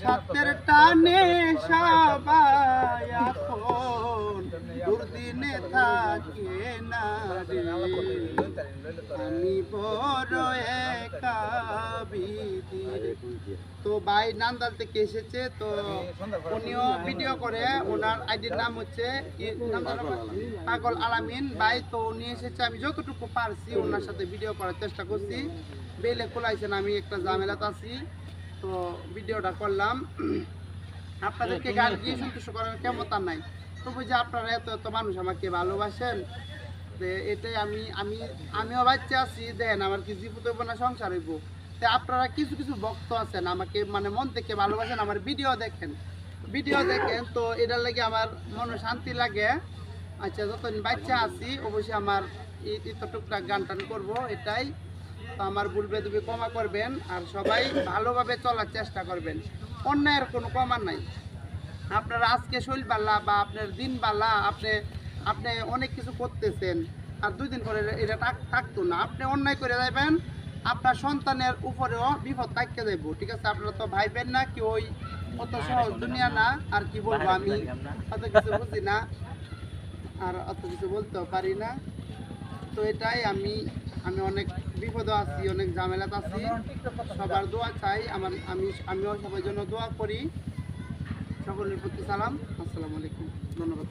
সাতের টানে সবাই এখন দুর্দিনে থাকে না রে, আমি বড় একা বিদির। তো ভাই নান্দাল থেকে এসেছে, তো উনিও ভিডিও করে, ওনার আইডির নাম হচ্ছে পাগল আলামিন ভাই। তো উনি এসেছে, আমি যতটুকু পারছি ওনার সাথে ভিডিও করার চেষ্টা করছি। বেলে খোলাইছেন, আমি একটা ঝামেলাতে আছি, তো ভিডিওটা করলাম। আপনাদেরকে গান দিয়ে সন্তুষ্ট করার ক্ষমতা নাই, তবু যে আপনারা এত এত মানুষ আমাকে ভালোবাসেন, এটাই আমিও বাচ্চা আছি। দেন আমার কি জীবিত হইব না সংসার হইব। তো আপনারা কিছু কিছু ভক্ত আছেন আমাকে মানে মন থেকে ভালোবাসেন, আমার ভিডিও দেখেন তো এটার লাগে আমার মনে শান্তি লাগে। আচ্ছা, যতদিন বাচ্চা আছি অবশ্যই আমার টুকটাক গান টান করবো, এটাই। তো আমার ভুল বেদবি ক্ষমা করবেন, আর সবাই ভালোভাবে চলার চেষ্টা করবেন, অন্যায়ের কোনো কমার নাই। আপনারা আজকে শৈল বাল্লা বা আপনার দিন বাল্লা, আপনি অনেক কিছু করতেছেন, আর 2 দিন পরে এটা থাকতো না, আপনি অন্যায় করে যাবেন, আপনার সন্তানের উপরেও বিপদ থাকতে যাইব। ঠিক আছে, আপনারা তো ভাইবেন না কি ওই অত সহজ দুনিয়া না। আর কি বলবো, আমি অত কিছু বুঝি না, আর অত কিছু বলতেও পারি না। তো এটাই, আমি অনেক বিপদে আছি, অনেক ঝামেলাতে আছি। সবার দোয়া চাই, আমিও সবার জন্য দোয়া করি। সকলের প্রতি সালাম, আসসালামু আলাইকুম, ধন্যবাদ।